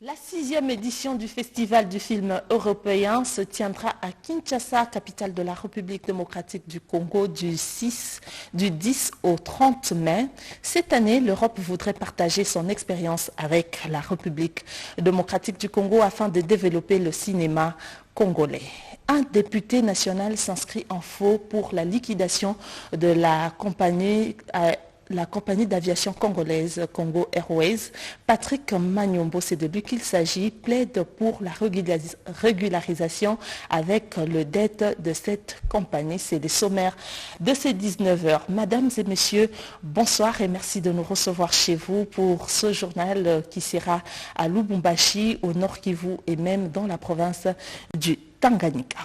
La 6e édition du Festival du film européen se tiendra à Kinshasa, capitale de la République démocratique du Congo, du 10 au 30 mai. Cette année, l'Europe voudrait partager son expérience avec la République démocratique du Congo afin de développer le cinéma congolais. Un député national s'inscrit en faux pour la liquidation de la compagnie d'aviation congolaise Congo Airways. Patrick Magnombo, c'est de lui qu'il s'agit, plaide pour la régularisation avec le dette de cette compagnie. C'est les sommaires de ces 19h. Mesdames et messieurs, bonsoir et merci de nous recevoir chez vous pour ce journal qui sera à Lubumbashi, au Nord Kivu et même dans la province du Tanganyika.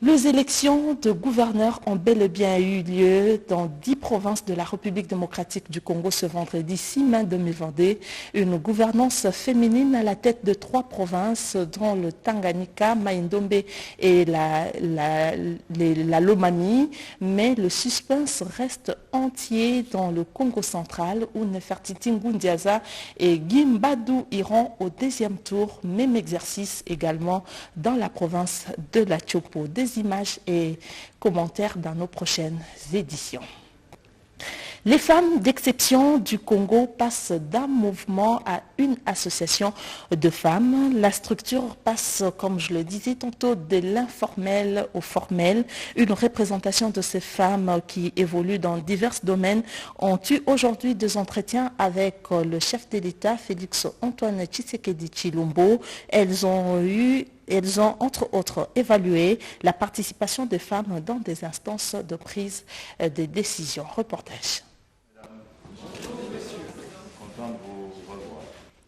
Les élections de gouverneurs ont bel et bien eu lieu dans 10 provinces de la République démocratique du Congo ce vendredi 6 mai 2022. Une gouvernance féminine à la tête de 3 provinces, dont le Tanganyika, Maïndombe et la Lomami. Mais le suspense reste entier dans le Congo central où Nefertiti Ngundiaza et Gimbadou iront au 2e tour. Même exercice également dans la province de la Tchopo. Des images et commentaires dans nos prochaines éditions. Les femmes d'exception du Congo passent d'un mouvement à une association de femmes. La structure passe, comme je le disais tantôt, de l'informel au formel. Une représentation de ces femmes qui évoluent dans divers domaines ont eu aujourd'hui 2 entretiens avec le chef de l'État, Félix Antoine Tshisekedi Tshilombo. Elles ont, entre autres, évalué la participation des femmes dans des instances de prise de décision. Reportage.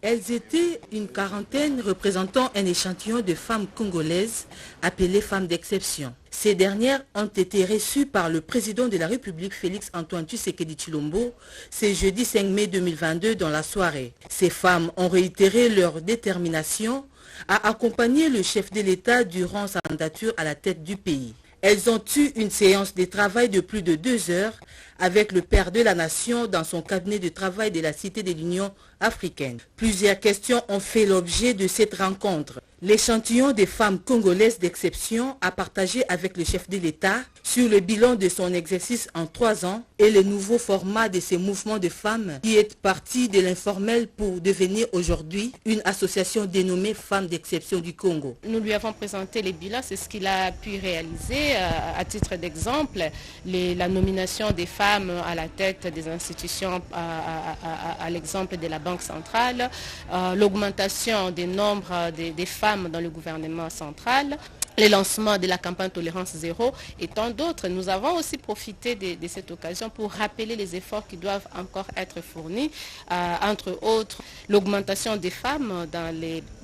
Elles étaient une quarantaine représentant un échantillon de femmes congolaises appelées femmes d'exception. Ces dernières ont été reçues par le président de la République Félix Antoine Tshisekedi Tshilombo ce jeudi 5 mai 2022 dans la soirée. Ces femmes ont réitéré leur détermination à accompagner le chef de l'État durant sa mandature à la tête du pays. Elles ont eu une séance de travail de plus de 2 heures avec le père de la nation dans son cabinet de travail de la Cité de l'Union africaine. Plusieurs questions ont fait l'objet de cette rencontre. L'échantillon des femmes congolaises d'exception a partagé avec le chef de l'État sur le bilan de son exercice en 3 ans et le nouveau format de ces mouvements de femmes qui est parti de l'informel pour devenir aujourd'hui une association dénommée Femmes d'exception du Congo. Nous lui avons présenté les bilans, c'est ce qu'il a pu réaliser. À titre d'exemple, la nomination des femmes à la tête des institutions, à l'exemple de la Banque centrale, l'augmentation du nombre des femmes dans le gouvernement central, le lancement de la campagne Tolérance Zéro et tant d'autres. Nous avons aussi profité de cette occasion pour rappeler les efforts qui doivent encore être fournis, entre autres l'augmentation des femmes dans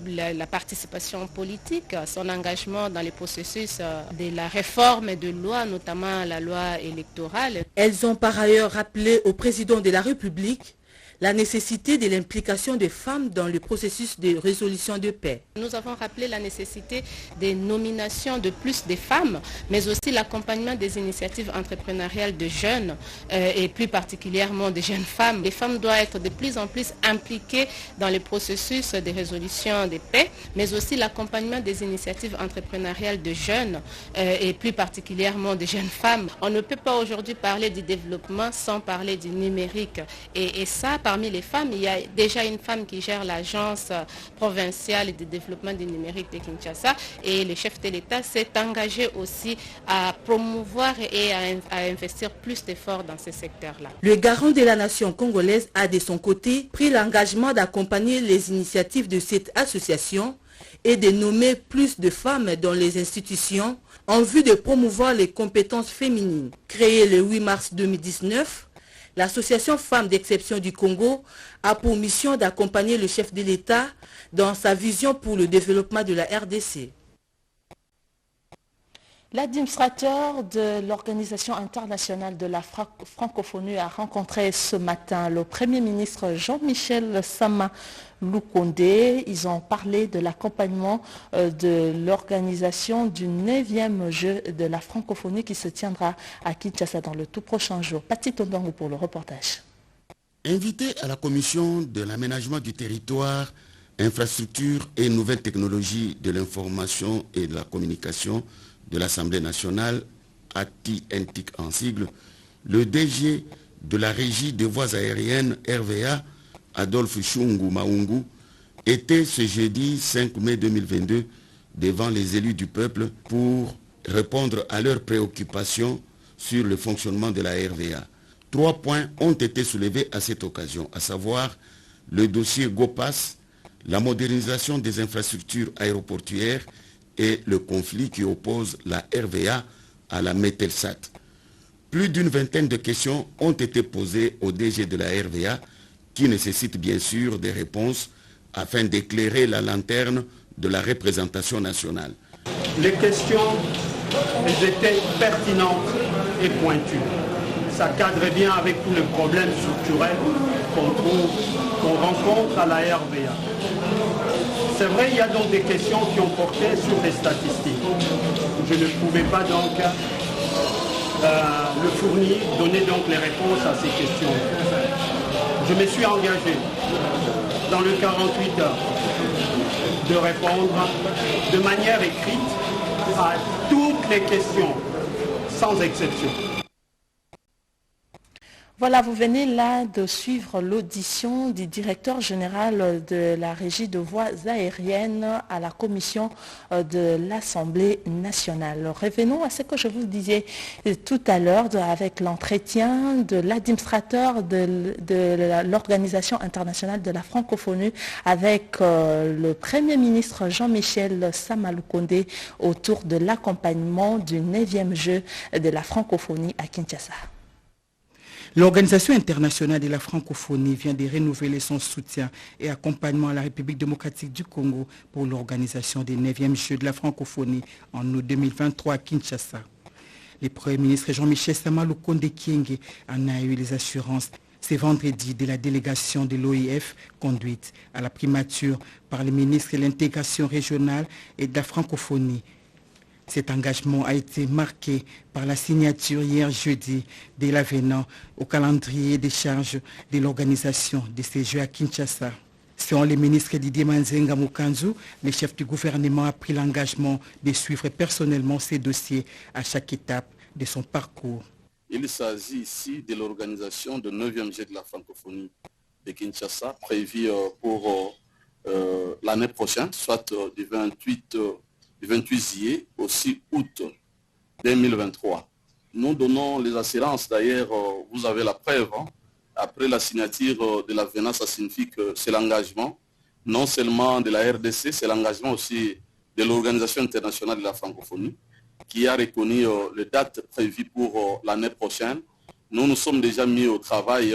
la participation politique, son engagement dans les processus de la réforme de loi, notamment la loi électorale. Elles ont par ailleurs rappelé au président de la République la nécessité de l'implication des femmes dans le processus de résolution de paix. Nous avons rappelé la nécessité des nominations de plus de femmes, mais aussi l'accompagnement des initiatives entrepreneuriales de jeunes et plus particulièrement des jeunes femmes. Les femmes doivent être de plus en plus impliquées dans le processus de résolution de paix, mais aussi l'accompagnement des initiatives entrepreneuriales de jeunes et plus particulièrement des jeunes femmes. On ne peut pas aujourd'hui parler du développement sans parler du numérique. Et ça, parmi les femmes, il y a déjà une femme qui gère l'agence provinciale de développement du numérique de Kinshasa et le chef de l'État s'est engagé aussi à promouvoir et à investir plus d'efforts dans ce secteur-là. Le garant de la nation congolaise a de son côté pris l'engagement d'accompagner les initiatives de cette association et de nommer plus de femmes dans les institutions en vue de promouvoir les compétences féminines. Créée le 8 mars 2019, l'association Femmes d'exception du Congo a pour mission d'accompagner le chef de l'État dans sa vision pour le développement de la RDC. L'administrateur de l'Organisation internationale de la francophonie a rencontré ce matin le Premier ministre Jean-Michel Sama Lukonde. Ils ont parlé de l'accompagnement de l'organisation du 9e jeu de la francophonie qui se tiendra à Kinshasa dans le tout prochain jour. Pati Tondongo pour le reportage. Invité à la commission de l'aménagement du territoire Infrastructures et nouvelles technologies de l'information et de la communication de l'Assemblée nationale, ATI-NTIC en sigle, le DG de la Régie des voies aériennes RVA, Adolphe Chungu Maungu, était ce jeudi 5 mai 2022 devant les élus du peuple pour répondre à leurs préoccupations sur le fonctionnement de la RVA. 3 points ont été soulevés à cette occasion, à savoir le dossier GOPAS, la modernisation des infrastructures aéroportuaires et le conflit qui oppose la RVA à la Metelsat. Plus d'une vingtaine de questions ont été posées au DG de la RVA qui nécessitent bien sûr des réponses afin d'éclairer la lanterne de la représentation nationale. Les questions, elles étaient pertinentes et pointues. Ça cadre bien avec tous les problèmes structurels qu'on rencontre à la RVA. C'est vrai, il y a donc des questions qui ont porté sur les statistiques. Je ne pouvais pas donc le fournir, donner donc les réponses à ces questions. Je me suis engagé dans le 48 heures de répondre de manière écrite à toutes les questions, sans exception. Voilà, vous venez là de suivre l'audition du directeur général de la Régie de voies aériennes à la commission de l'Assemblée nationale. Revenons à ce que je vous disais tout à l'heure avec l'entretien de l'administrateur de l'Organisation internationale de la francophonie avec le Premier ministre Jean-Michel Sama-Lukonde autour de l'accompagnement du 9e jeu de la francophonie à Kinshasa. L'Organisation internationale de la francophonie vient de renouveler son soutien et accompagnement à la République démocratique du Congo pour l'organisation des 9e Jeux de la francophonie en août 2023 à Kinshasa. Le Premier ministre Jean-Michel Sama-Lukonde Kyenge en a eu les assurances ce vendredi de la délégation de l'OIF conduite à la primature par le ministre de l'intégration régionale et de la francophonie. Cet engagement a été marqué par la signature hier jeudi de l'avenant au calendrier des charges de l'organisation de ces Jeux à Kinshasa. Selon le ministre Didier Manzenga Mukanzu, le chef du gouvernement a pris l'engagement de suivre personnellement ces dossiers à chaque étape de son parcours. Il s'agit ici de l'organisation du 9e Jeu de la francophonie de Kinshasa, prévu pour l'année prochaine, soit du 28 juillet au 6 août 2023. Nous donnons les assurances, d'ailleurs, vous avez la preuve, après la signature de l'avenant, ça signifie que c'est l'engagement, non seulement de la RDC, c'est l'engagement aussi de l'Organisation internationale de la francophonie, qui a reconnu les dates prévues pour l'année prochaine. Nous nous sommes déjà mis au travail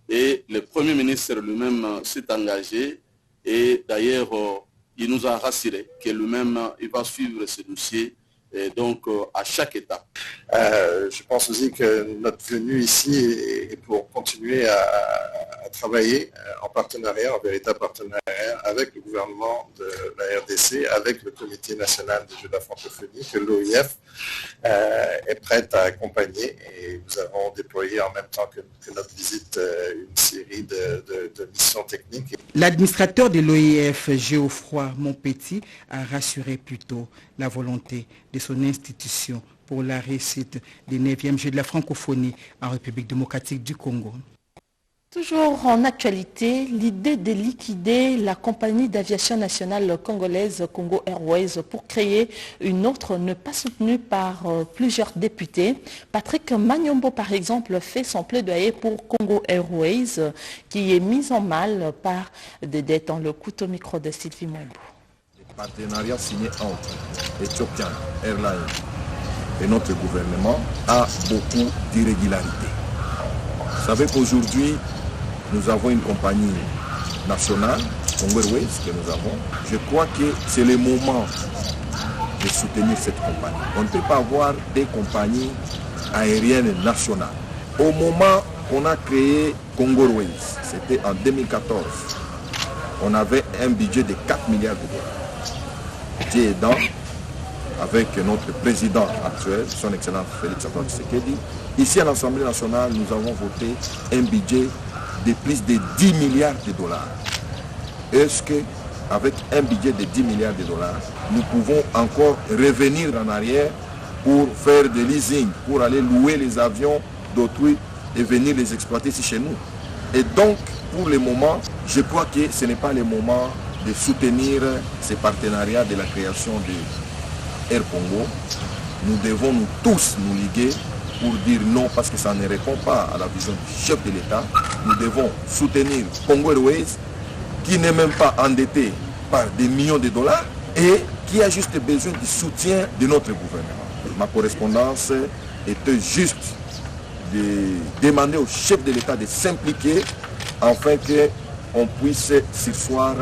et le Premier ministre lui-même s'est engagé et d'ailleurs, il nous a rassuré que lui-même, il va suivre ce dossier et donc à chaque étape. Je pense aussi que notre venue ici est pour continuer à travailler en partenariat, en véritable partenariat avec le gouvernement de la RDC, avec le Comité national des Jeux de la francophonie, que l'OIF est prête à accompagner. Et nous avons déployé en même temps que notre visite une série de missions techniques. L'administrateur de l'OIF, Geoffroy Montpetit, a rassuré plutôt la volonté de son institution pour la réussite des 9e Jeux de la francophonie en République démocratique du Congo. Toujours en actualité, l'idée de liquider la compagnie d'aviation nationale congolaise Congo Airways pour créer une autre n'est pas soutenue par plusieurs députés. Patrick Magnombo, par exemple, fait son plaidoyer pour Congo Airways qui est mise en mal par des dettes. On le coûte au micro de Sylvie Mombo. Le partenariat signé entre Ethiopian Airlines et notre gouvernement a beaucoup d'irrégularités. Vous savez qu'aujourd'hui, nous avons une compagnie nationale, Congo Airways, que nous avons. Je crois que c'est le moment de soutenir cette compagnie. On ne peut pas avoir des compagnies aériennes nationales. Au moment qu'on a créé Congo Airways, c'était en 2014, on avait un budget de 4 milliards de dollars. Dieu aidant, avec notre président actuel, son Excellence Félix Antoine Tshisekedi, ici à l'Assemblée nationale, nous avons voté un budget de plus de 10 milliards de dollars. Est-ce que avec un budget de 10 milliards de dollars, nous pouvons encore revenir en arrière pour faire des leasing, pour aller louer les avions d'autrui et venir les exploiter ici chez nous. Et donc, pour le moment, je crois que ce n'est pas le moment de soutenir ces partenariats de la création de Air Congo. Nous devons nous tous nous liguer pour dire non parce que ça ne répond pas à la vision du chef de l'État. Nous devons soutenir Congo Airways qui n'est même pas endetté par des millions de dollars et qui a juste besoin du soutien de notre gouvernement. Ma correspondance était juste de demander au chef de l'État de s'impliquer afin qu'on puisse surseoir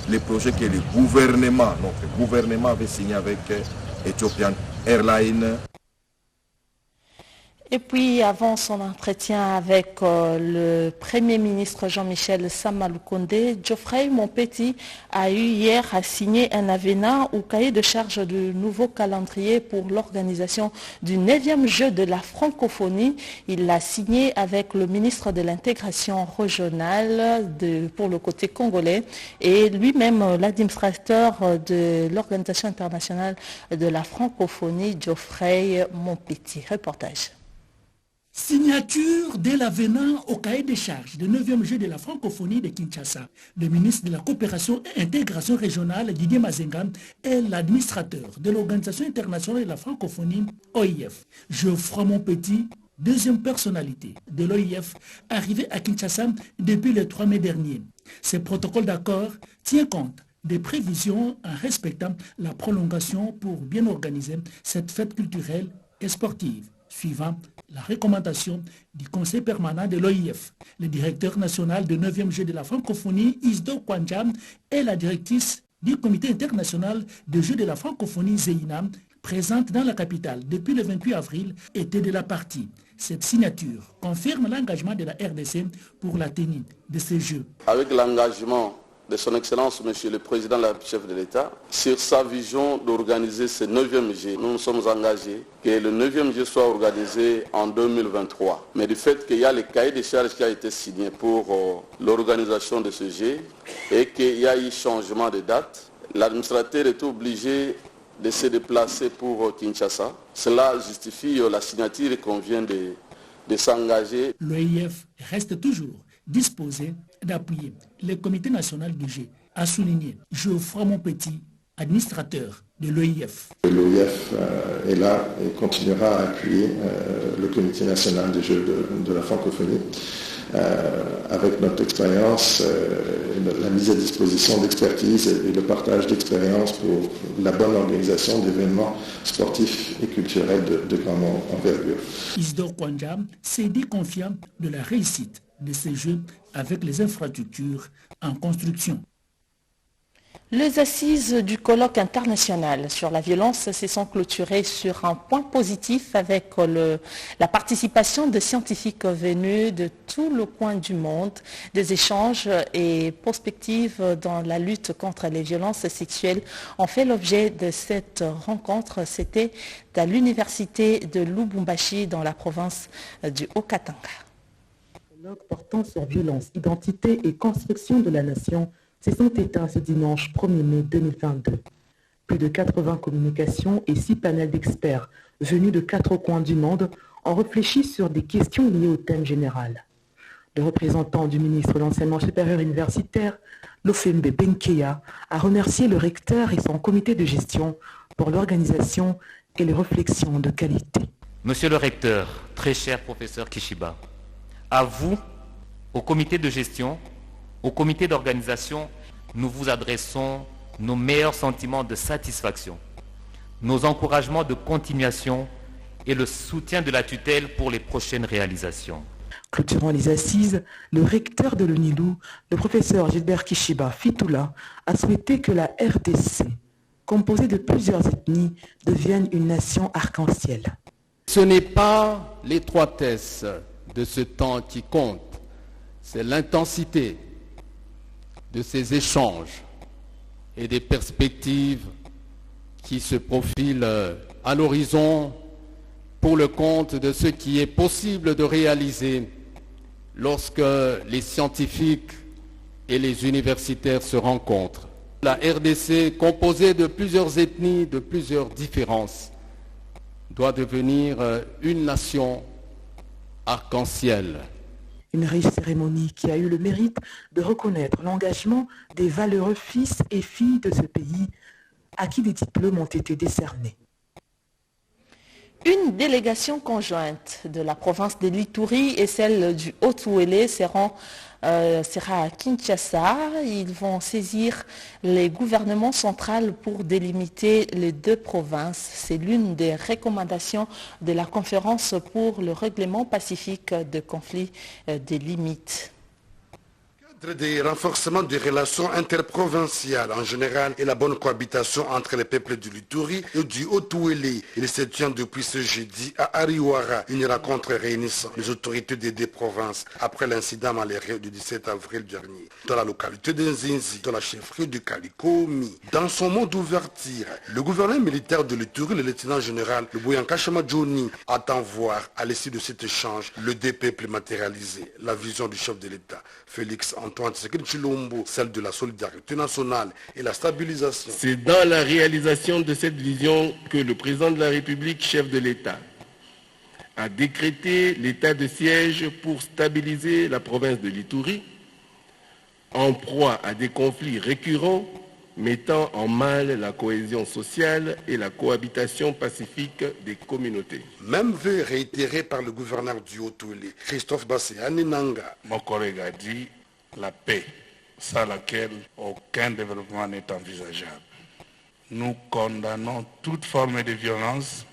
les projets que le gouvernement, notre gouvernement avait signé avec Ethiopian Airlines. Et puis, avant son entretien avec le Premier ministre Jean-Michel Samaloukonde, Geoffrey Monpetit a eu hier à signer un avenant au cahier de charge du nouveau calendrier pour l'organisation du 9e jeu de la francophonie. Il l'a signé avec le ministre de l'intégration régionale pour le côté congolais et lui-même l'administrateur de l'Organisation internationale de la francophonie, Geoffrey Monpetit. Reportage. Signature de l'avenant au cahier des charges du 9e jeu de la francophonie de Kinshasa. Le ministre de la coopération et intégration régionale, Didier Mazenga, est l'administrateur de l'Organisation internationale de la francophonie, OIF. Geoffroy Monpetit, deuxième personnalité de l'OIF, arrivé à Kinshasa depuis le 3 mai dernier. Ce protocole d'accord tient compte des prévisions en respectant la prolongation pour bien organiser cette fête culturelle et sportive, suivant la recommandation du Conseil permanent de l'OIF. Le directeur national du 9e jeu de la francophonie, Isdo Kwanjam, et la directrice du Comité international des jeux de la francophonie, Zeina, présente dans la capitale depuis le 28 avril, étaient de la partie. Cette signature confirme l'engagement de la RDC pour la tenue de ces jeux. Avec l'engagement de son Excellence, Monsieur le Président, le chef de l'État, sur sa vision d'organiser ce 9e jeu. Nous nous sommes engagés que le 9e jeu soit organisé en 2023. Mais du fait qu'il y a le cahier de charges qui a été signé pour l'organisation de ce jeu et qu'il y a eu changement de date, l'administrateur est obligé de se déplacer pour Kinshasa. Cela justifie la signature qu'on vient de s'engager. L'OIF reste toujours disposé d'appuyer le comité national du jeu, a souligné Geoffroy Monpetit, administrateur de l'OIF. L'OIF est là et continuera à appuyer le comité national des jeux de la francophonie avec notre expérience, la mise à disposition d'expertise et le partage d'expérience pour la bonne organisation d'événements sportifs et culturels de grande envergure. Isdor Kwanjam s'est dit confiant de la réussite de ces jeux avec les infrastructures en construction. Les assises du colloque international sur la violence se sont clôturées sur un point positif avec la participation de scientifiques venus de tout le coin du monde, des échanges et perspectives dans la lutte contre les violences sexuelles ont fait l'objet de cette rencontre. C'était à l'université de Lubumbashi dans la province du Haut-Katanga. Colloque portant sur violence, identité et construction de la nation se sont éteints ce dimanche 1er mai 2022. Plus de 80 communications et 6 panels d'experts venus de 4 coins du monde ont réfléchi sur des questions liées au thème général. Le représentant du ministre de l'Enseignement supérieur universitaire, Lofembe Benkeya, a remercié le recteur et son comité de gestion pour l'organisation et les réflexions de qualité. Monsieur le recteur, très cher professeur Kishiba, à vous, au comité de gestion, au comité d'organisation, nous vous adressons nos meilleurs sentiments de satisfaction, nos encouragements de continuation et le soutien de la tutelle pour les prochaines réalisations. Clôturant les assises, le recteur de l'UNILU, le professeur Gilbert Kishiba Fitoula, a souhaité que la RDC, composée de plusieurs ethnies, devienne une nation arc-en-ciel. Ce n'est pas l'étroitesse de ce temps qui compte, c'est l'intensité de ces échanges et des perspectives qui se profilent à l'horizon pour le compte de ce qui est possible de réaliser lorsque les scientifiques et les universitaires se rencontrent. La RDC, composée de plusieurs ethnies, de plusieurs différences, doit devenir une nation arc-en-ciel. Une riche cérémonie qui a eu le mérite de reconnaître l'engagement des valeureux fils et filles de ce pays à qui des diplômes ont été décernés. Une délégation conjointe de la province de l'Ituri et celle du Haut-Ouélé sera à Kinshasa. Ils vont saisir les gouvernements centraux pour délimiter les deux provinces. C'est l'une des recommandations de la conférence pour le règlement pacifique de conflits des limites. Des renforcements des relations interprovinciales en général et la bonne cohabitation entre les peuples du Lituri et du Haut-Ouélé. Il se tient depuis ce jeudi à Ariwara, une rencontre réunissant les autorités des deux provinces après l'incident malheureux du 17 avril dernier dans la localité de Nzinzi, dans la chefferie du Kalikomi. Dans son mot d'ouverture, le gouverneur militaire de Lituri, le lieutenant général Luboyanka Chamadjoni, attend voir à l'issue de cet échange le deux peuples matérialisés, la vision du chef de l'État, Félix Antoine Tshisekedi Tshilombo, celle de la solidarité nationale et la stabilisation. C'est dans la réalisation de cette vision que le président de la République, chef de l'État, a décrété l'état de siège pour stabiliser la province de l'Ituri, en proie à des conflits récurrents mettant en mal la cohésion sociale et la cohabitation pacifique des communautés. Même vœu réitéré par le gouverneur du Haut-Ouélé, Christophe Basséane Nanga. Mon collègue a dit la paix, sans laquelle aucun développement n'est envisageable. Nous condamnons toute forme de violence,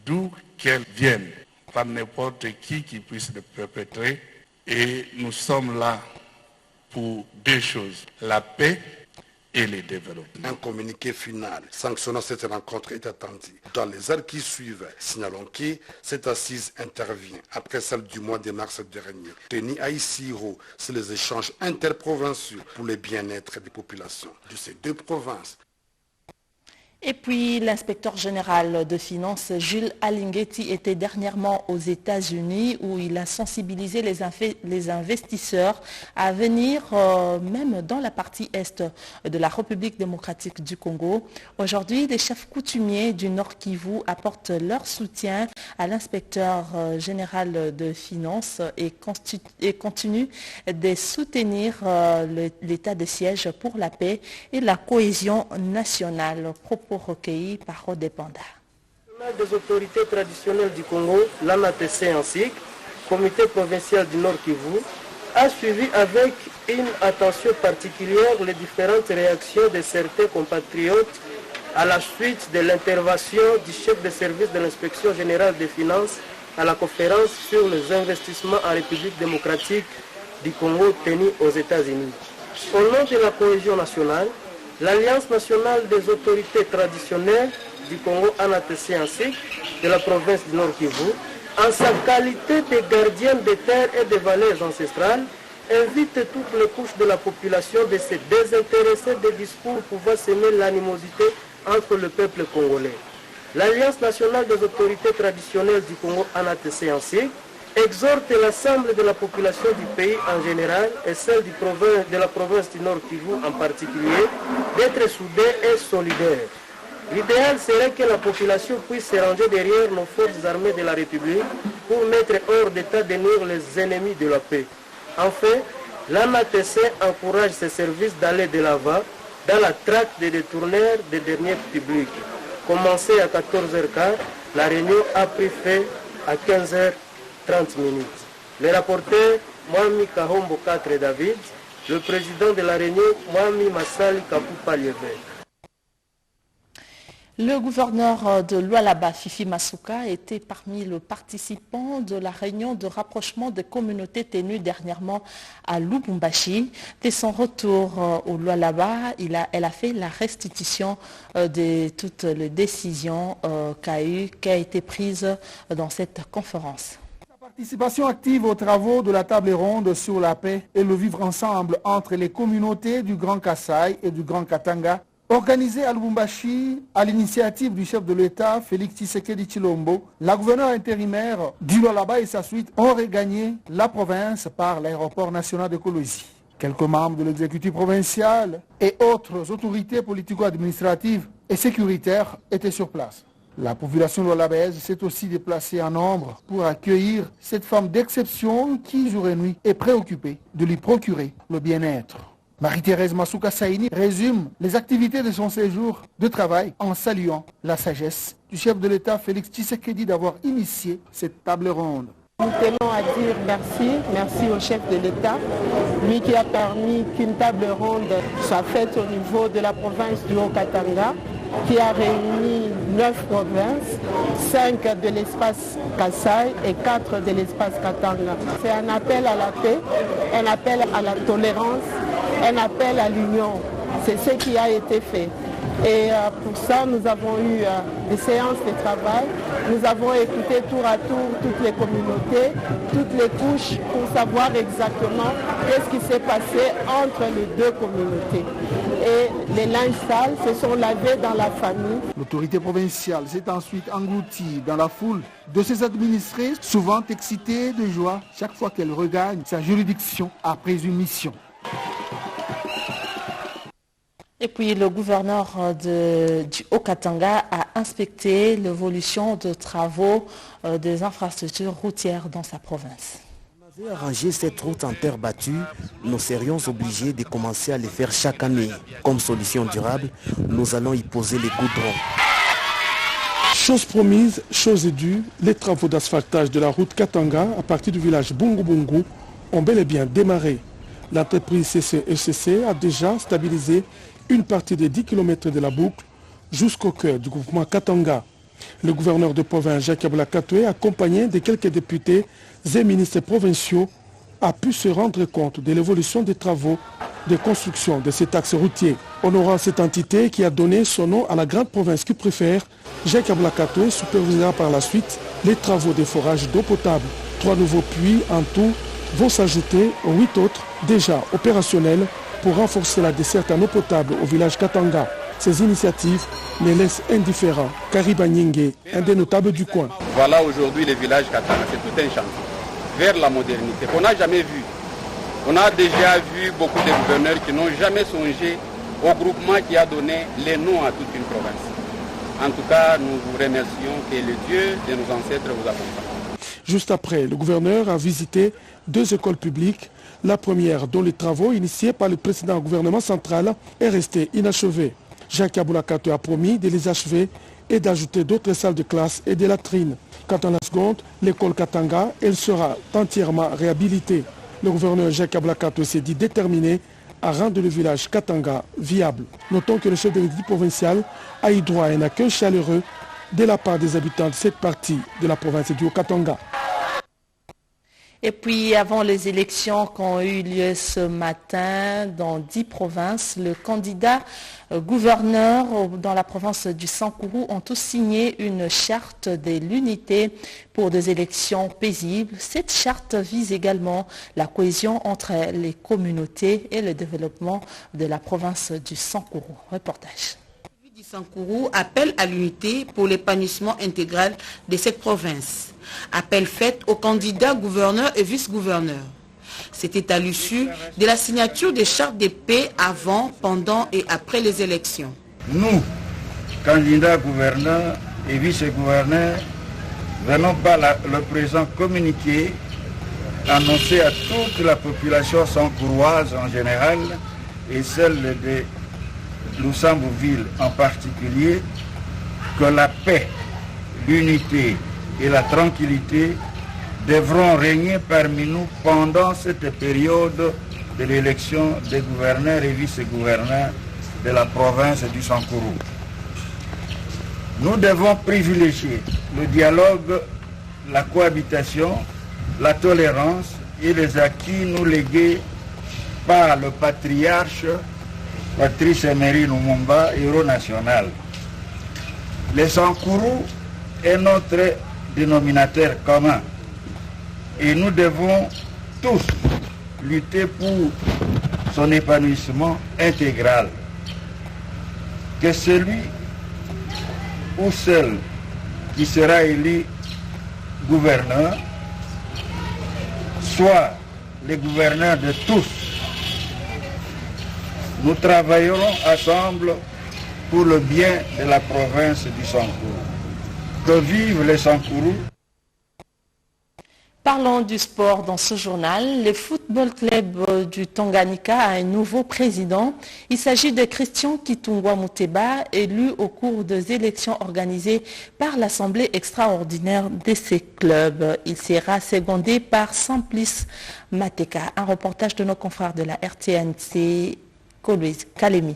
d'où qu'elle vienne, par n'importe qui puisse le perpétrer. Et nous sommes là pour deux choses, la paix et les développements. Un communiqué final sanctionnant cette rencontre est attendu. Dans les heures qui suivent, signalons que cette assise intervient après celle du mois de mars dernier, tenue à Isiro sur les échanges interprovinciaux pour le bien-être des populations de ces deux provinces. Et puis, l'inspecteur général de finances, Jules Alinguetti, était dernièrement aux États-Unis où il a sensibilisé les investisseurs à venir même dans la partie est de la République démocratique du Congo. Aujourd'hui, les chefs coutumiers du Nord Kivu apportent leur soutien à l'inspecteur général de finances et continuent de soutenir l'état de siège pour la paix et la cohésion nationale. Recueilli par Rodépanda. Des autorités traditionnelles du Congo, l'ANATC ainsi, comité provincial du Nord Kivu, a suivi avec une attention particulière les différentes réactions de certains compatriotes à la suite de l'intervention du chef de service de l'inspection générale des finances à la conférence sur les investissements en République démocratique du Congo tenue aux États-Unis. Au nom de la cohésion nationale, l'Alliance nationale des autorités traditionnelles du Congo ANATC ainsi de la province du Nord Kivu, en sa qualité de gardienne des terres et des vallées ancestrales, invite toutes les couches de la population de se désintéresser des discours pouvant semer l'animosité entre le peuple congolais. L'Alliance nationale des autorités traditionnelles du Congo ANATC ainsi exhorte l'ensemble de la population du pays en général et celle de la province du Nord Kivu en particulier d'être soudés et solidaires. L'idéal serait que la population puisse se ranger derrière nos forces armées de la République pour mettre hors d'état de nuire les ennemis de la paix. Enfin, l'ANATC encourage ses services d'aller de l'avant dans la traque des détourneurs des derniers publics. Commencé à 14h15, la réunion a pris fin à 15h30 minutes. Le rapporteur, Mwami Kahombo 4 David, le président de la réunion, Mwami Massali Kapupa Liévé. Le gouverneur de Lualaba, Fifi Masuka, était parmi les participants de la réunion de rapprochement des communautés tenue dernièrement à Lubumbashi. Dès son retour au Lualaba, elle a fait la restitution de toutes les décisions qui a été prise dans cette conférence. Participation active aux travaux de la table ronde sur la paix et le vivre ensemble entre les communautés du Grand Kasaï et du Grand Katanga, organisée à Lubumbashi à l'initiative du chef de l'État, Félix Tshisekedi Tshilombo. La gouverneure intérimaire du Lualaba et sa suite ont regagné la province par l'aéroport national de Kolwezi. Quelques membres de l'exécutif provincial et autres autorités politico-administratives et sécuritaires étaient sur place. La population de l'Abaise s'est aussi déplacée en nombre pour accueillir cette femme d'exception qui, jour et nuit, est préoccupée de lui procurer le bien-être. Marie-Thérèse Masuka Saini résume les activités de son séjour de travail en saluant la sagesse du chef de l'État Félix Tshisekedi d'avoir initié cette table ronde. Nous tenons à dire merci au chef de l'État, lui qui a permis qu'une table ronde soit faite au niveau de la province du Haut-Katanga, qui a réuni 9 provinces, 5 de l'espace Kasaï et 4 de l'espace Katanga. C'est un appel à la paix, un appel à la tolérance, un appel à l'union. C'est ce qui a été fait. Et pour ça, nous avons eu des séances de travail. Nous avons écouté tour à tour toutes les communautés, toutes les couches pour savoir exactement qu'est-ce qui s'est passé entre les deux communautés. Et les linges sales se sont lavés dans la famille. L'autorité provinciale s'est ensuite engloutie dans la foule de ses administrés, souvent excités de joie chaque fois qu'elle regagne sa juridiction après une mission. Et puis le gouverneur du Haut-Katanga a inspecté l'évolution de travaux des infrastructures routières dans sa province. Si on avait arrangé cette route en terre battue, nous serions obligés de commencer à les faire chaque année. Comme solution durable, nous allons y poser les goudrons. Chose promise, chose due, les travaux d'asphaltage de la route Katanga à partir du village Bungu ont bel et bien démarré. L'entreprise CCECC a déjà stabilisé une partie des 10 km de la boucle jusqu'au cœur du groupement Katanga. Le gouverneur de province Jacques Abula-Katoué, accompagné de quelques députés et ministres provinciaux, a pu se rendre compte de l'évolution des travaux de construction de cet axe routier. Honorant cette entité qui a donné son nom à la grande province qui préfère, Jacques Abula-Katoué supervisera par la suite les travaux de forage d'eau potable. 3 nouveaux puits en tout vont s'ajouter aux 8 autres déjà opérationnels pour renforcer la desserte en eau potable au village Katanga. Ces initiatives ne laissent indifférents Kariba Nyenge, un des notables du coin. Voilà aujourd'hui le village Katanga, c'est tout un chantier vers la modernité qu'on n'a jamais vu. On a déjà vu beaucoup de gouverneurs qui n'ont jamais songé au groupement qui a donné les noms à toute une province. En tout cas, nous vous remercions que le Dieu de nos ancêtres vous accompagne. Juste après, le gouverneur a visité 2 écoles publiques. La première, dont les travaux initiés par le précédent gouvernement central est resté inachevé. Jacques Abula-Katoué a promis de les achever et d'ajouter d'autres salles de classe et des latrines. Quant à la seconde, l'école Katanga, elle sera entièrement réhabilitée. Le gouverneur Jacques Abula-Katoué s'est dit déterminé à rendre le village Katanga viable. Notons que le chef de l'exécutif provincial a eu droit à un accueil chaleureux de la part des habitants de cette partie de la province du Haut-Katanga. Et puis, avant les élections qui ont eu lieu ce matin dans 10 provinces, le candidat gouverneur dans la province du Sankourou ont tous signé une charte de l'unité pour des élections paisibles. Cette charte vise également la cohésion entre les communautés et le développement de la province du Sankourou. Reportage. Sankourou appelle à l'unité pour l'épanouissement intégral de cette province. Appel fait aux candidats gouverneurs et vice-gouverneurs. C'était à l'issue de la signature des chartes de paix avant, pendant et après les élections. Nous, candidats gouverneurs et vice-gouverneurs, venons par le présent communiqué annoncer à toute la population sankouroise en général et celle de Lusamboville en particulier, que la paix, l'unité et la tranquillité devront régner parmi nous pendant cette période de l'élection des gouverneurs et vice-gouverneurs de la province du Sankourou. Nous devons privilégier le dialogue, la cohabitation, la tolérance et les acquis nous légués par le patriarche Patrice Emery Lumumba, héros national. Le Sankourou est notre dénominateur commun et nous devons tous lutter pour son épanouissement intégral. Que celui ou celle qui sera élu gouverneur soit le gouverneur de tous nous travaillerons ensemble pour le bien de la province du Sankourou. Que vivent les Sankourous. Parlons du sport dans ce journal. Le football club du Tanganyika a un nouveau président. Il s'agit de Christian Kitungwa Muteba, élu au cours des élections organisées par l'Assemblée extraordinaire de ces clubs. Il sera secondé par Simplice Mateka. Un reportage de nos confrères de la RTNC, Kalemi.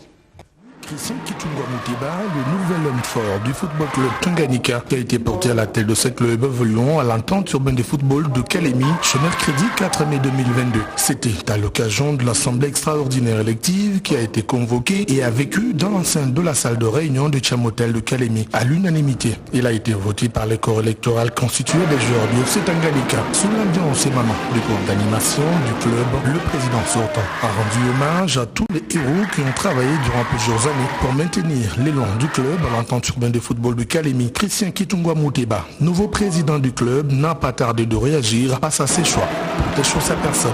Christian Kitungwa Muteba, le nouvel homme fort du football club Tanganyika, qui a été porté à la tête de ce club évoluant à l'entente urbaine de football de Kalemi ce mercredi 4 mai 2022. C'était à l'occasion de l'Assemblée extraordinaire élective qui a été convoquée et a vécu dans l'enceinte de la salle de réunion de Chamotel de Kalemi à l'unanimité. Il a été voté par le corps électoral constitué des joueurs du FC Tanganyika. Sous l'ambiance et moment du cours d'animation du club, le président sortant a rendu hommage à tous les héros qui ont travaillé durant plusieurs années pour maintenir l'élan du club à l'entente urbaine de football de Kalemi. Christian Kitungwa Muteba, nouveau président du club, n'a pas tardé de réagir face à ses choix. Protégeons sa personne.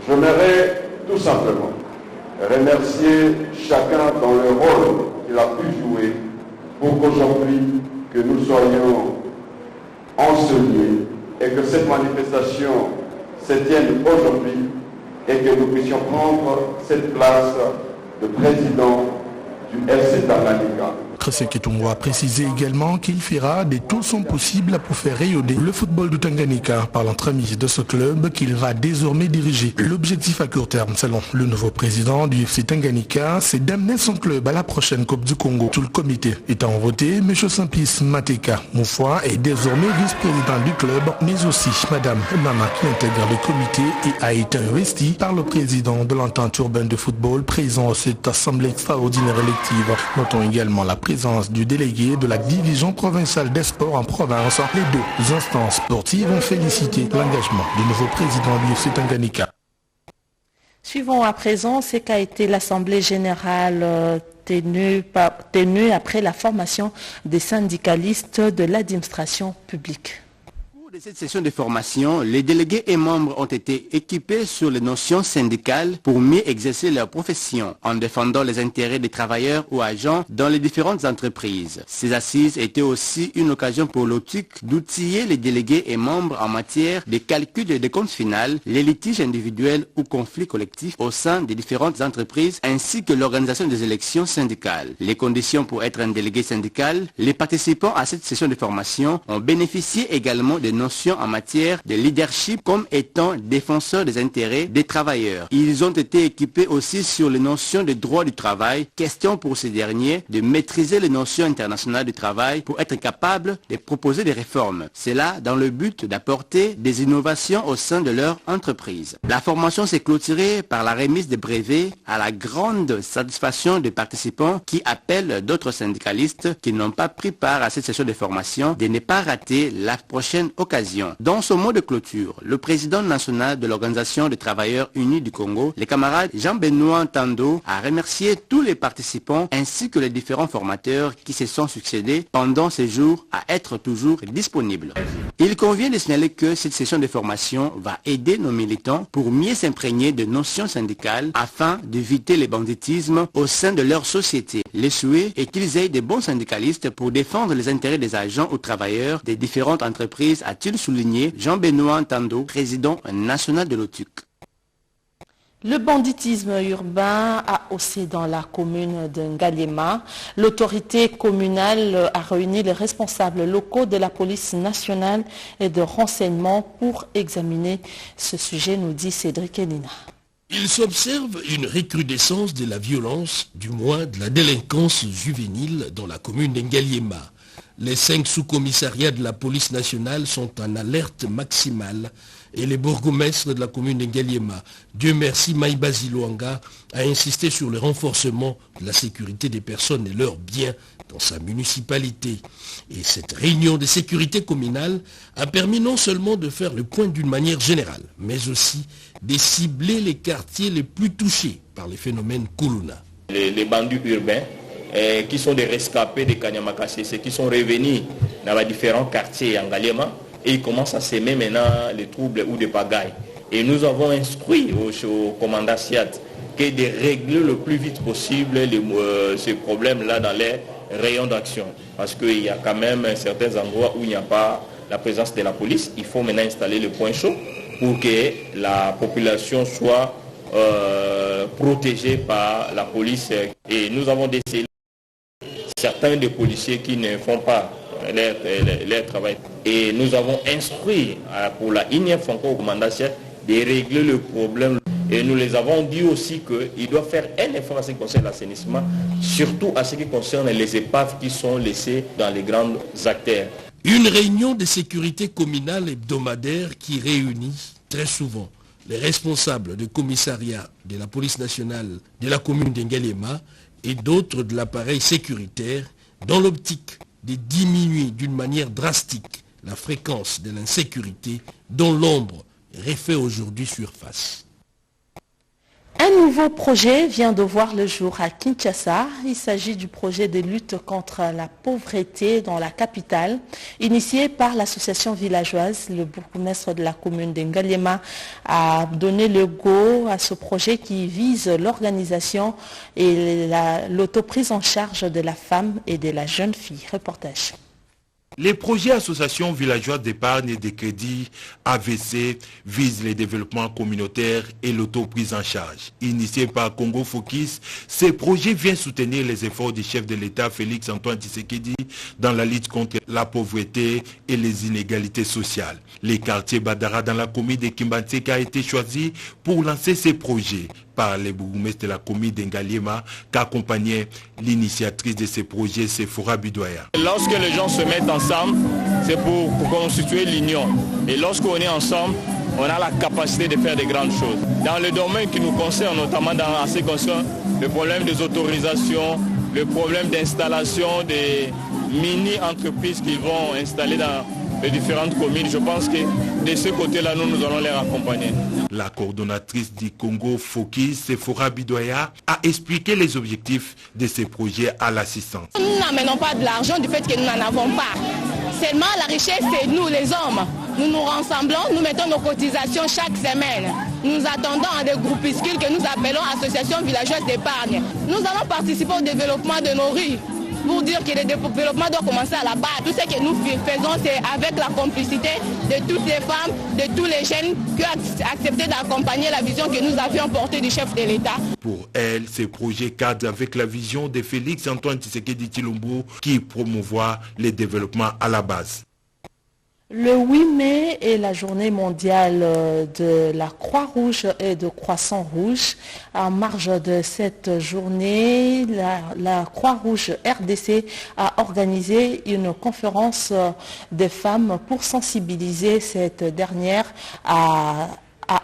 J'aimerais tout simplement remercier chacun dans le rôle qu'il a pu jouer pour qu'aujourd'hui que nous soyons en ce lieu et que cette manifestation se tienne aujourd'hui et que nous puissions prendre cette place de président du FC Tanganyika. Christian Kitungwa a précisé également qu'il fera de tout son possible pour faire rayonner le football du Tanganyika par l'entremise de ce club qu'il va désormais diriger. L'objectif à court terme, selon le nouveau président du FC Tanganyika, c'est d'amener son club à la prochaine Coupe du Congo. Tout le comité étant voté, M. Simplice Mateka Moufwa est désormais vice-président du club, mais aussi Mme Nana qui intègre le comité et a été investi par le président de l'entente urbaine de football présent à cette assemblée extraordinaire élective. Notons également la présence du délégué de la division provinciale des sports en province. Les deux instances sportives ont félicité l'engagement du nouveau président du FC Tanganyika. Suivons à présent ce qu'a été l'Assemblée générale tenue après la formation des syndicalistes de l'administration publique. De cette session de formation, les délégués et membres ont été équipés sur les notions syndicales pour mieux exercer leur profession en défendant les intérêts des travailleurs ou agents dans les différentes entreprises. Ces assises étaient aussi une occasion pour l'OTUC d'outiller les délégués et membres en matière de calcul des comptes finaux, les litiges individuels ou conflits collectifs au sein des différentes entreprises ainsi que l'organisation des élections syndicales. Les conditions pour être un délégué syndical, les participants à cette session de formation ont bénéficié également de notions en matière de leadership comme étant défenseurs des intérêts des travailleurs. Ils ont été équipés aussi sur les notions de droit du travail, question pour ces derniers de maîtriser les notions internationales du travail pour être capables de proposer des réformes. C'est là dans le but d'apporter des innovations au sein de leur entreprise. La formation s'est clôturée par la remise des brevets à la grande satisfaction des participants qui appellent d'autres syndicalistes qui n'ont pas pris part à cette session de formation de ne pas rater la prochaine occasion. Dans son mot de clôture, le président national de l'Organisation des travailleurs unis du Congo, le camarade Jean-Benoît Tando, a remercié tous les participants ainsi que les différents formateurs qui se sont succédés pendant ces jours à être toujours disponibles. Il convient de signaler que cette session de formation va aider nos militants pour mieux s'imprégner de notions syndicales afin d'éviter le banditisme au sein de leur société. Le souhait est qu'ils aient de bons syndicalistes pour défendre les intérêts des agents ou travailleurs des différentes entreprises, a-t-il souligné Jean-Benoît Tando, président national de l'OTUC. Le banditisme urbain a haussé dans la commune de Ngaliema. L'autorité communale a réuni les responsables locaux de la police nationale et de renseignement pour examiner ce sujet, nous dit Cédric Enina. Il s'observe une recrudescence de la violence, du moins de la délinquance juvénile dans la commune d'Ngaliema. Les 5 sous-commissariats de la police nationale sont en alerte maximale et le bourgmestre de la commune d'Ngaliema, Dieu merci Maïbazi Luanga, a insisté sur le renforcement de la sécurité des personnes et leurs biens dans sa municipalité. Et cette réunion de sécurité communale a permis non seulement de faire le point d'une manière générale, mais aussi de cibler les quartiers les plus touchés par les phénomènes Kuluna. Les bandits urbains qui sont des rescapés de Kanyamakasese, qui sont revenus dans les différents quartiers en Ngaliema et ils commencent à s'aimer maintenant les troubles ou des pagailles. Et nous avons instruit au commandant Siat que de régler le plus vite possible ces problèmes-là dans les rayons d'action. Parce qu'il y a quand même certains endroits où il n'y a pas la présence de la police. Il faut maintenant installer le point chaud pour que la population soit protégée par la police. Et nous avons décelé certains des policiers qui ne font pas leur travail. Et nous avons instruit pour la énième fois encore au commandant chef de régler le problème. Et nous les avons dit aussi qu'ils doivent faire un effort à ce qui concerne l'assainissement, surtout à ce qui concerne les épaves qui sont laissées dans les grandes artères. Une réunion de sécurité communale hebdomadaire qui réunit très souvent les responsables du commissariat de la police nationale de la commune d'Engaliema et d'autres de l'appareil sécuritaire dans l'optique de diminuer d'une manière drastique la fréquence de l'insécurité dont l'ombre refait aujourd'hui surface. Un nouveau projet vient de voir le jour à Kinshasa. Il s'agit du projet de lutte contre la pauvreté dans la capitale, initié par l'association villageoise. Le bourgmestre de la commune d'Engaliema a donné le go à ce projet qui vise l'organisation et l'autoprise en charge de la femme et de la jeune fille. Reportage. Les projets associations villageoises d'épargne et de crédit AVC visent les développements communautaires et l'autoprise en charge. Initié par Congo Focus, ces projets viennent soutenir les efforts du chef de l'État Félix Antoine Tshisekedi dans la lutte contre la pauvreté et les inégalités sociales. Les quartiers Badara dans la commune de Kimbantseka a été choisi pour lancer ces projets par les bourgmestres de la commune d'Engaliema qu'accompagnait l'initiatrice de ces projets, Sephora Bidoya. Lorsque les gens se mettent ensemble, c'est pour constituer l'union. Et lorsqu'on est ensemble, on a la capacité de faire de grandes choses. Dans le domaine qui nous concerne, notamment dans ce qui concerne le problème des autorisations, le problème d'installation des mini-entreprises qu'ils vont installer dans les différentes communes, je pense que de ce côté-là, nous allons les accompagner. La coordonnatrice du Congo Focus, Sephora Bidoya, a expliqué les objectifs de ces projets à l'assistance. Nous n'amenons pas de l'argent du fait que nous n'en avons pas. Seulement la richesse, c'est nous les hommes. Nous nous rassemblons, nous mettons nos cotisations chaque semaine. Nous attendons à des groupuscules que nous appelons associations villageoises d'épargne. Nous allons participer au développement de nos rues. Pour dire que le développement doit commencer à la base. Tout ce que nous faisons, c'est avec la complicité de toutes les femmes, de tous les jeunes qui ont accepté d'accompagner la vision que nous avions portée du chef de l'État. Pour elle, ces projets cadrent avec la vision de Félix Antoine Tshisekedi Tshilombo qui promouvoit le développement à la base. Le 8 mai est la journée mondiale de la Croix-Rouge et de Croissant-Rouge. En marge de cette journée, la Croix-Rouge RDC a organisé une conférence des femmes pour sensibiliser cette dernière à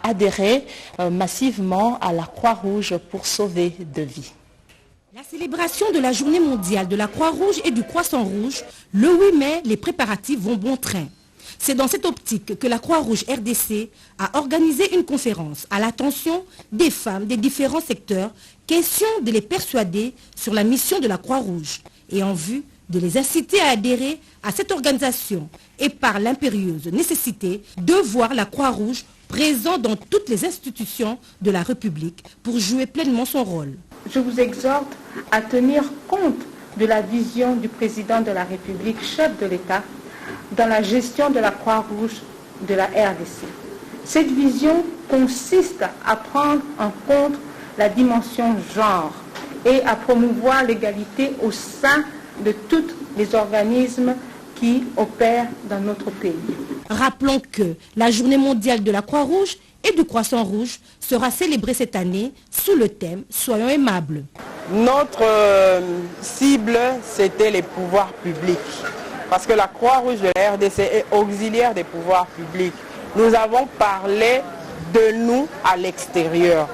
adhérer massivement à la Croix-Rouge pour sauver de vies. La célébration de la journée mondiale de la Croix-Rouge et du Croissant-Rouge, le 8 mai, les préparatifs vont bon train. C'est dans cette optique que la Croix-Rouge RDC a organisé une conférence à l'attention des femmes des différents secteurs, question de les persuader sur la mission de la Croix-Rouge et en vue de les inciter à adhérer à cette organisation et par l'impérieuse nécessité de voir la Croix-Rouge présente dans toutes les institutions de la République pour jouer pleinement son rôle. Je vous exhorte à tenir compte de la vision du président de la République, chef de l'État, dans la gestion de la Croix-Rouge de la RDC. Cette vision consiste à prendre en compte la dimension genre et à promouvoir l'égalité au sein de tous les organismes qui opèrent dans notre pays. Rappelons que la journée mondiale de la Croix-Rouge et du Croissant-Rouge sera célébrée cette année sous le thème « Soyons aimables ». Notre cible, c'était les pouvoirs publics. Parce que la Croix-Rouge de la RDC est auxiliaire des pouvoirs publics. Nous avons parlé de nous à l'extérieur.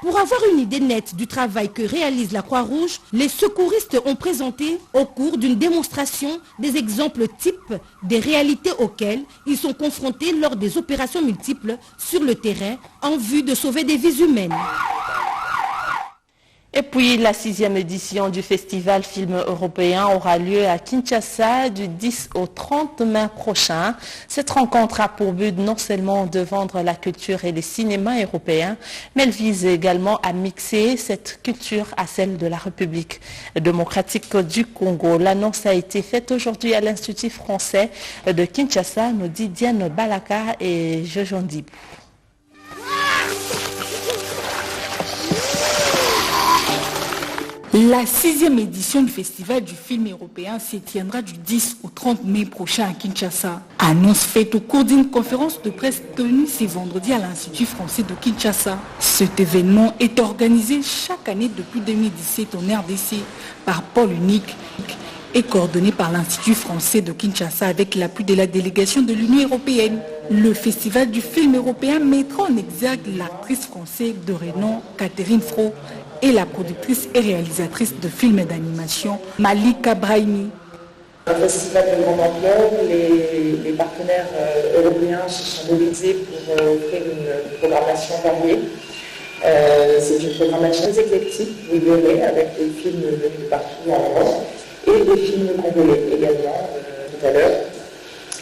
Pour avoir une idée nette du travail que réalise la Croix-Rouge, les secouristes ont présenté au cours d'une démonstration des exemples types des réalités auxquelles ils sont confrontés lors des opérations multiples sur le terrain en vue de sauver des vies humaines. Et puis, la 6e édition du Festival Film Européen aura lieu à Kinshasa du 10 au 30 mai prochain. Cette rencontre a pour but non seulement de vendre la culture et les cinémas européens, mais elle vise également à mixer cette culture à celle de la République démocratique du Congo. L'annonce a été faite aujourd'hui à l'Institut français de Kinshasa, nous dit Diane Balaka et Jojon Dibou. La 6e édition du Festival du film européen se tiendra du 10 au 30 mai prochain à Kinshasa. Annonce faite au cours d'une conférence de presse tenue ce vendredi à l'Institut français de Kinshasa. Cet événement est organisé chaque année depuis 2017 en RDC par Paul Unique et coordonné par l'Institut français de Kinshasa avec l'appui de la délégation de l'Union européenne. Le Festival du film européen mettra en exergue l'actrice française de renom Catherine Fro et la productrice et réalisatrice de films d'animation Malika Brahimi. Un festival de grande ampleur, les partenaires européens se sont mobilisés pour offrir une programmation variée. C'est une programmation très éclectique, vous verrez, avec des films venus de partout en Europe et des films congolais également, tout à l'heure,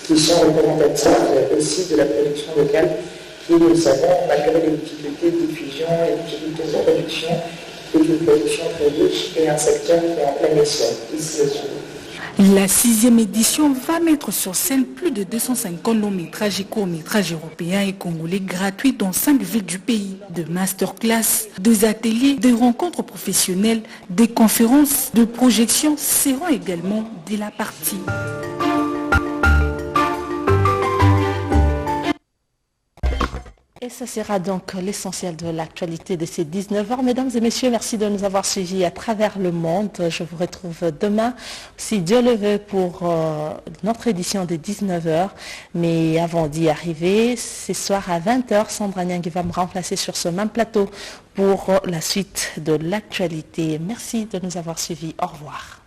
qui sont représentatifs aussi de la production locale, qui, nous le savons, malgré les difficultés de diffusion et les difficultés de production, est une production très riche et un secteur qui est en plein essor ici au Sud. La 6e édition va mettre sur scène plus de 250 longs métrages et courts métrages européens et congolais gratuits dans 5 villes du pays. De masterclass, des ateliers, des rencontres professionnelles, des conférences, de projections seront également de la partie. Et ce sera donc l'essentiel de l'actualité de ces 19h. Mesdames et messieurs, merci de nous avoir suivis à travers le monde. Je vous retrouve demain, si Dieu le veut, pour notre édition des 19h. Mais avant d'y arriver, ce soir à 20h, Sandra Niang va me remplacer sur ce même plateau pour la suite de l'actualité. Merci de nous avoir suivis. Au revoir.